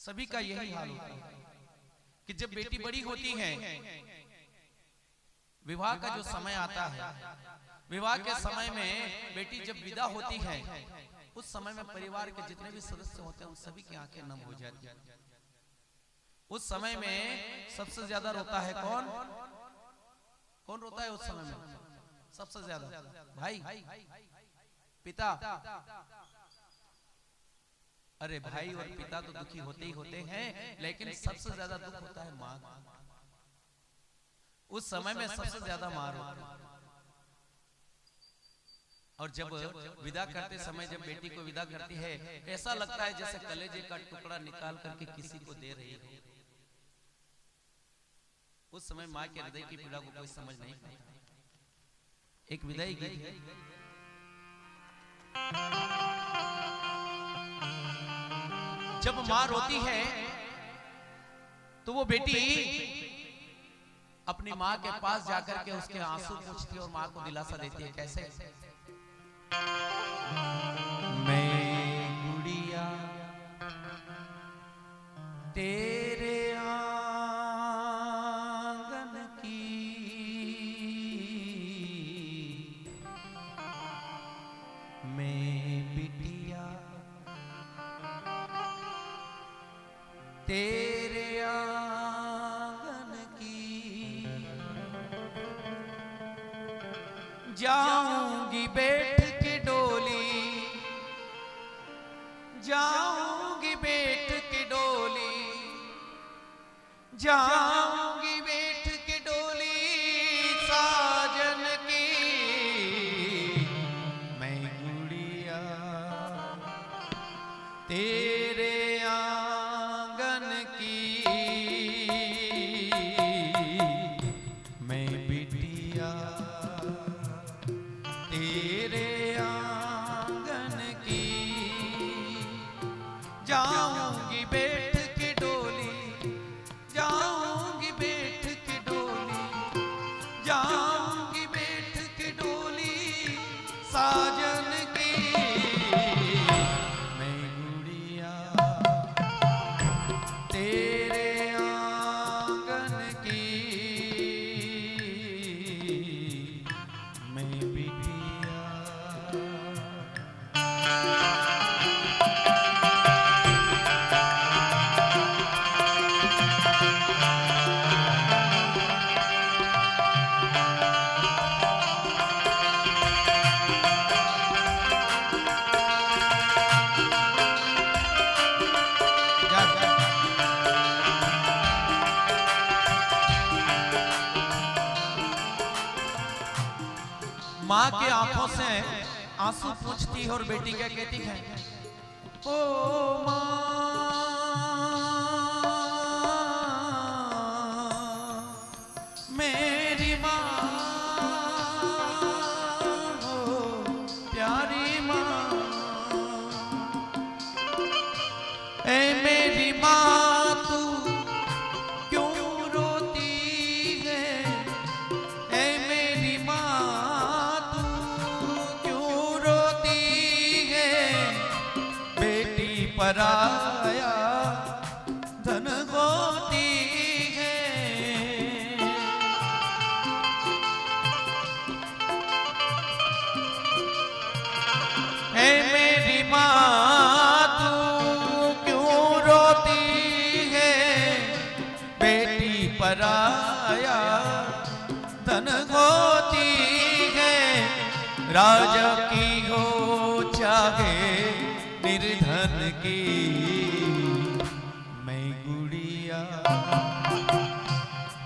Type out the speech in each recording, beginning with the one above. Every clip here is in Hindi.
सभी का यही हाल होता है कि जब बेटी बड़ी होती है, विवाह का जो समय आता है, विवाह के समय में बेटी जब विदा होती है, उस समय में परिवार के जितने भी सदस्य होते हैं उन सभी की आंखें नम हो जाती हैं। उस समय में सबसे ज्यादा रोता है कौन? कौन रोता है उस समय में सबसे ज्यादा? भाई, पिता। अरे भाई और पिता तो दुखी होते ही होते हैं, लेकिन सबसे ज्यादा दुख होता है मां। उस समय में सबसे ज्यादा मार होती है। और जब विदा करते समय जब बेटी को विदा करती है, ऐसा लगता है जैसे कलेजे का टुकड़ा निकाल करके किसी को दे रही है। उस समय मां के हृदय की पीड़ा को कोई समझ नहीं पाता। एक विदाई गीत है। जब मां रोती है तो वो बेटी अपनी मां के पास जाकर के उसके आंसू पोंछती है और मां को दिलासा देती है। कैसे? मैं गुड़िया तेरे आंगन की, मैं बिटिया तेरे आंगन की, जाऊंगी बैठ के डोली, जाऊंगी बैठ के डोली, जाऊंगी बैठ के डोली साजन की, मैं गुड़िया तेरे आंगन की, मैं बिटिया तेरे आंगन की, जाऊंगी बैठ के डोली, जाऊंगी बैठ के डोली, जाऊंगी बैठ के डोली साजन की, मैं गुड़िया तेरे आंगन की, मैं बिटिया। माँ के आंखों से आंसू पूछती है और बेटी क्या कहती है? ओ माँ, मेरी माँ हो प्यारी माँ, ऐ मेरी माँ तू क्यों रोती है? ऐ मेरी माँ पराया धन गोती है, है मेरी माँ तू क्यों रोती है? बेटी पराया धन गोती है, राजा की हो चाहे निर्धन की, मैं गुड़िया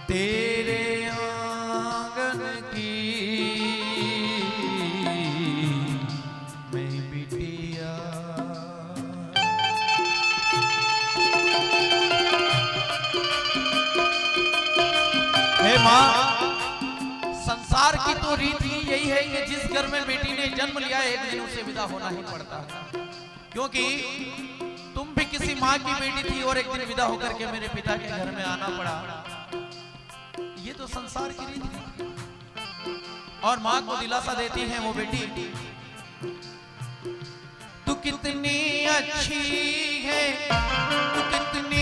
तेरे आंगन की, मैं बिटिया। हे माँ, संसार की तो रीति यही है कि जिस घर में बेटी ने जन्म लिया एक दिन उसे विदा होना ही पड़ता है, क्योंकि तुम भी किसी माँ की बेटी थी और एक दिन विदा होकर के मेरे पिता के घर में आना पड़ा। ये तो संसार की रीति है। और माँ को दिलासा देती है वो बेटी, तू कितनी अच्छी है, तू कितनी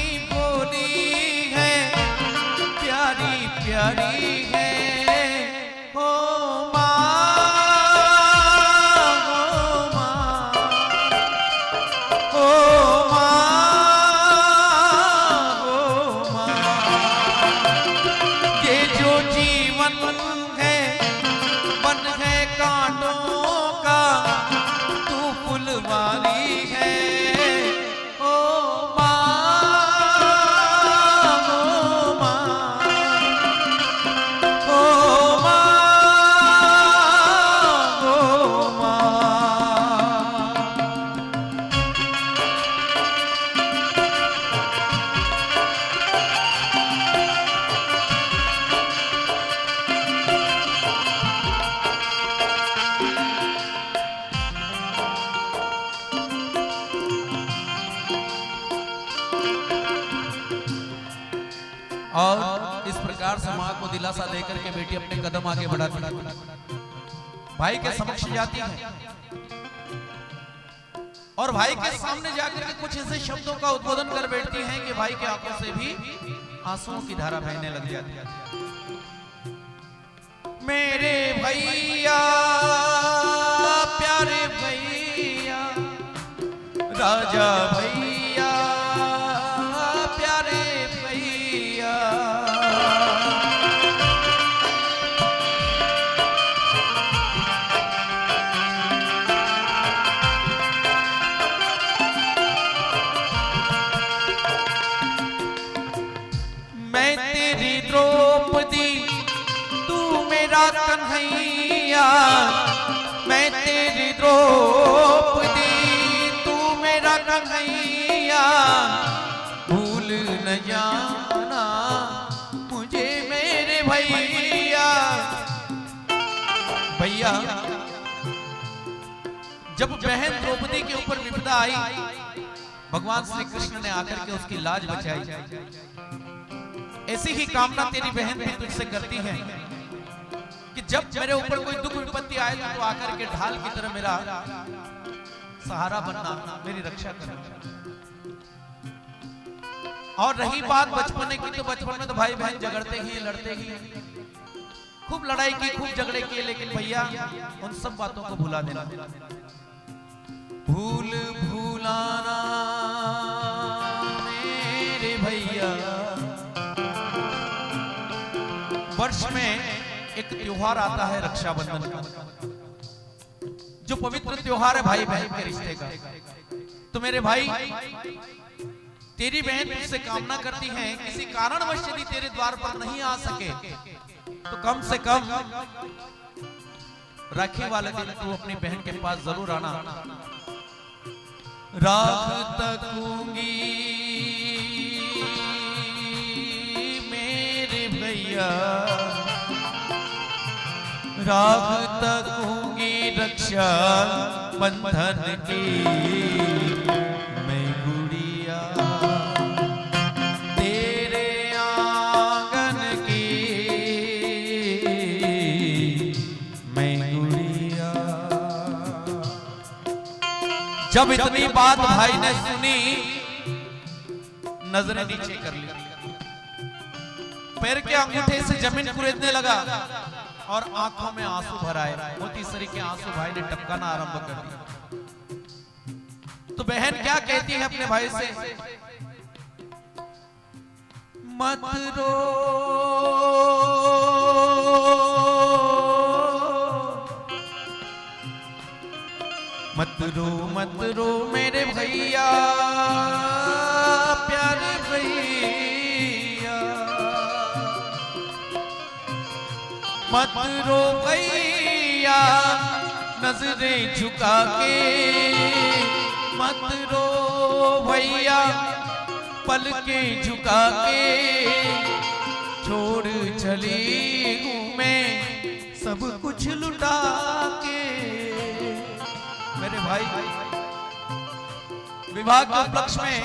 और इस प्रकार से माँ को दिलासा देकर के बेटी अपने कदम आगे बढ़ाती है, भाई के समक्ष जाती है और भाई के सामने जाकर के कुछ ऐसे शब्दों का उद्बोधन कर बैठती हैं कि भाई के आंखों से भी आंसुओं की धारा बहने लग जाती है। मेरे भैया, प्यारे भैया, राजा भैया, प्यारे भैया, मैं तेरी द्रौपदी, तू मेरा कन्हैया, मैं तेरी द्रौपदी, तू मेरा कन्हैया, भूल न जाना मुझे मेरे भैया। भैया, जब बहन द्रौपदी के ऊपर विपदा आई, भगवान श्री कृष्ण ने आकर के उसकी लाज बचाई। ऐसी ही कामना तेरी बहन भी तुझसे करती है कि जब मेरे ऊपर कोई दुख विपत्ति आए तो आकर के ढाल की तरह मेरा सहारा बनना, मेरी रक्षा करना। और रही बात बचपन की, तो बचपन में तो भाई बहन झगड़ते ही लड़ते ही, खूब लड़ाई की, खूब झगड़े किए, लेकिन भैया उन सब बातों को भुला देना। भूल भूलाना मेरे भैया। वर्ष में एक त्योहार आता है रक्षाबंधन का, जो पवित्र त्योहार है भाई बहन के रिश्ते का। तो मेरे भाई, तेरी बहन तुझसे कामना करती है, किसी कारणवश यदि तेरे द्वार पर नहीं आ सके तो कम से कम राखी वाले दिन तू अपनी बहन के पास जरूर आना। राख तकूंगी मेरे भैया, राख तकूंगी रक्षा बंधन की मैं गुड़िया, तेरे आंगन की मैं गुड़िया। जब इतनी बात भाई ने सुनी, नजरें नीचे कर ली, पैर के अंगूठे से जमीन कुरेदने लगा और आंखों में आंसू भर आए। मोती सरी के आंसू भाई ने टपकाना आरंभ कर दिया। तो बहन क्या कहती है अपने भाई से? मत रो मत रो मत रो मेरे भैया, प्यारे भैया, मत रो भैया नजरें झुका के, मत रो भैया पलकें झुका के, छोड़ चली हूं मैं सब कुछ लुटा के। मेरे भाई, विवाह के उपलक्ष्य में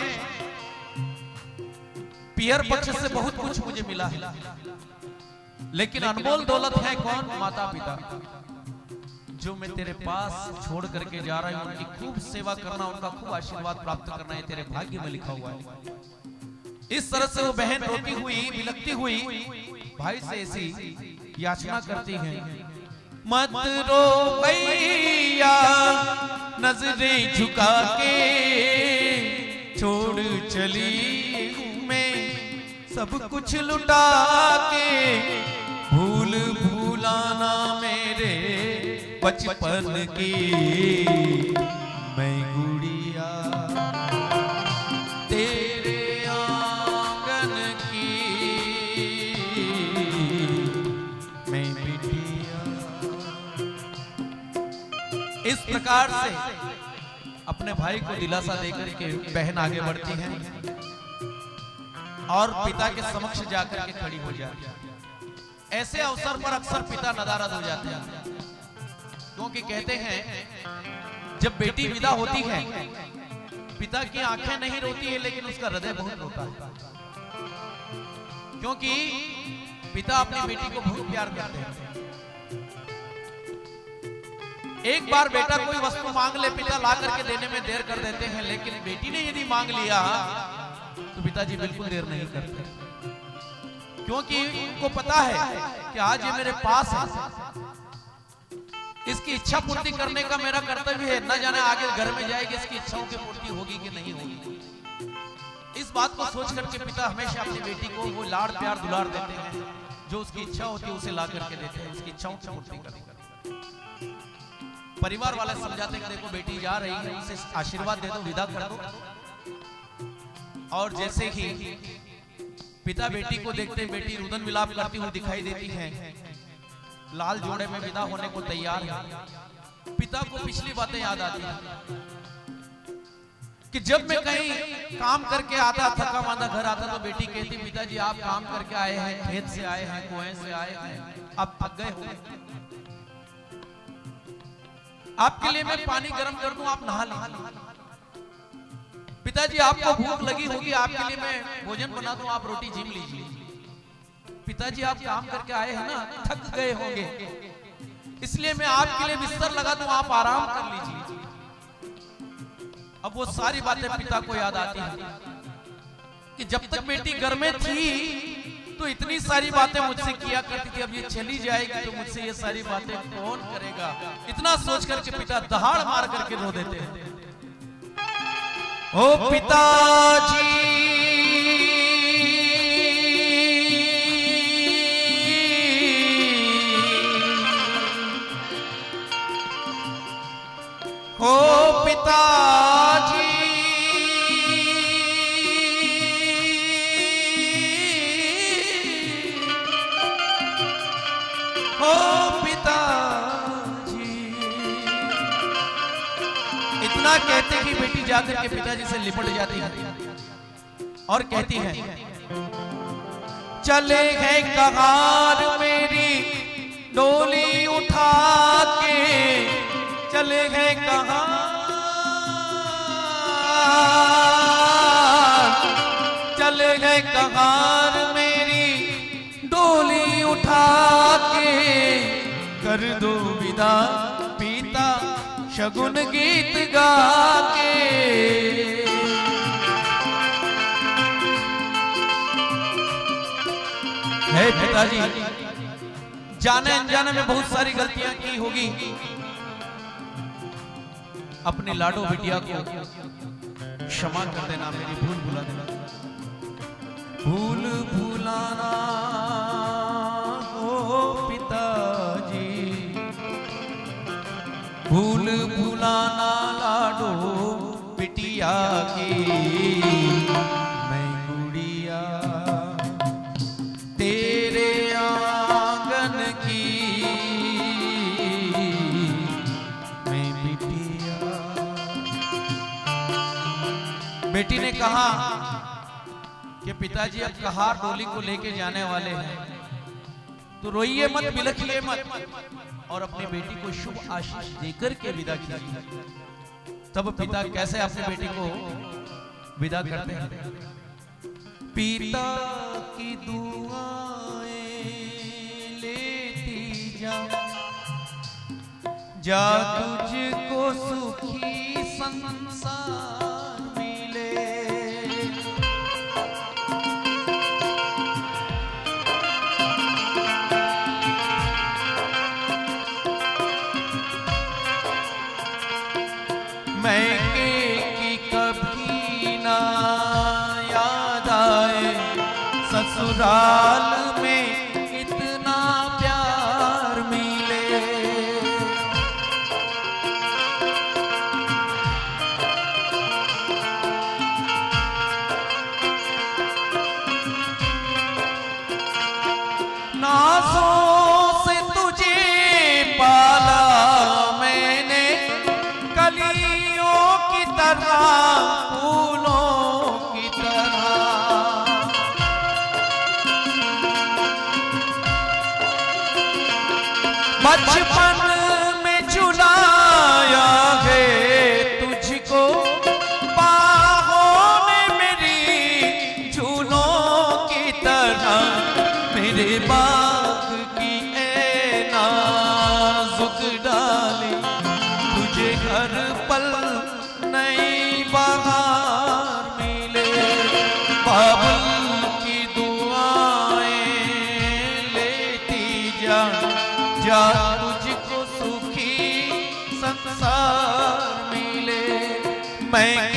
पियर पक्ष से बहुत कुछ मुझे मिला है, लेकिन अनमोल दौलत है कौन? माता पिता, जो मैं तेरे पास छोड़ करके जा रहा हूं। उनकी खूब सेवा करना, उनका खूब आशीर्वाद प्राप्त करना है तेरे भाग्य में लिखा हुआ है। इस तरह से वो बहन रोती हुई, बिलखती हुई भाई से ऐसी याचना करती है, मत रो भैया नजरें झुका के, छोड़ चली हूं मैं सब कुछ लुटा के, भूल भूलाना मेरे बचपन की मैं गुड़िया, तेरे आंगन की मैं बिटिया। इस प्रकार से अपने भाई को दिलासा देकर के बहन आगे बढ़ती है और पिता के समक्ष जाकर के खड़ी हो जाती है। ऐसे अवसर पर अक्सर पिता नदारद हो जाते हैं, क्योंकि कहते हैं जब बेटी विदा होती है पिता की आंखें नहीं रोती है, लेकिन उसका हृदय बहुत रोता है। क्योंकि पिता अपनी बेटी को बहुत प्यार करते हैं। एक बार बेटा कोई वस्तु मांग ले, पिता ला करके देने में देर कर देते हैं, लेकिन बेटी ने यदि मांग लिया तो पिताजी बिल्कुल देर नहीं करते, क्योंकि उनको पता है कि आज ये मेरे पास है, इसकी इच्छा पूर्ति करने का मेरा कर्तव्य है, न जाने आगे घर में जाएगी इसकी इच्छाओं की पूर्ति होगी कि नहीं होगी। इस बात को सोच करके पिता हमेशा अपनी बेटी को वो लाड़ प्यार दुलार देते हैं, जो उसकी इच्छा होती है उसे ला करके देते हैं, उसकी इच्छाओं की पूर्ति करते हैं। परिवार वाले समझाते हैं देखो बेटी जा रही है, उसे आशीर्वाद दे दो, विदा कर दो। और जैसे ही पिता बेटी को देखते बेटी रुदन विलाप करती हुई दिखाई देती है, लाल जोड़े में विदा होने को तैयार है, पिता को पिछली बातें याद आती हैं कि जब मैं कहीं काम करके आता, थका मांदा घर आता तो बेटी कहती पिताजी आप काम करके आए हैं, खेत से आए हैं, कुएं से आए हैं, आप थक गए होंगे, आपके लिए मैं पानी गर्म कर दूं, आप नहा लीजिए। पिताजी आपको भूख लगी होगी, आपके लिए मैं भोजन बना दूं, आप रोटी जीम लीजिए। पिताजी आप काम करके आए हैं ना, थक गए होंगे, इसलिए मैं आपके लिए बिस्तर लगा दूं, आप आराम कर लीजिए। अब वो सारी बातें पिता को याद आती हैं कि जब तक बेटी घर में थी तो इतनी सारी बातें मुझसे किया करती थी, अब ये चली जाएगी तो मुझसे ये सारी बातें कौन करेगा। इतना सोच करके पिता दहाड़ मार करके रो देते हैं। ओ पिताजी ओ पिताजी ओ पिताजी। इतना कहते कि बेटी जाकर के पिताजी से लिपट जाती है और कहती है चले गए कगार मेरी डोली उठा के, चले गए कहाँ, चले गए कगार मेरी डोली उठा के, कर दो विदा पिता शगुन गीत गा के। है पिताजी, जाने अनजाने में बहुत सारी गलतियां की होगी, अपने लाडो बिटिया को क्षमा कर देना, मेरी भूल भुला देना, भूल भुलाना हो पिताजी, भूल भुलाना लाडो बिटिया की, मैं गुड़िया तेरे आंगन की, मैं बिटिया। बेटी ने कहा कि पिताजी अब कहार डोली को लेके जाने वाले हैं, तो रोइए मत, बिलखिए मत, और अपनी बेटी को शुभ आशीष देकर के विदा कीजिए। तब पिता कैसे अपनी बेटी को विदा करते हैं, पिता की दुआएं लेती जा, जा तुझको सुखी संसार मिले। मैं की कभी ना याद आए, ससुराल में इतना प्यार मिले। नाज़ों से तुझे पाला मैंने, कलियों की तरह, फूलों की तरह। बचपन में झुलाया है तुझको, बाहों ने मेरी झूलों की तरह। हर पल नई बहार मिले, बाबुल की दुआएं लेती जा जा तुझको सुखी संसार मिले। मैं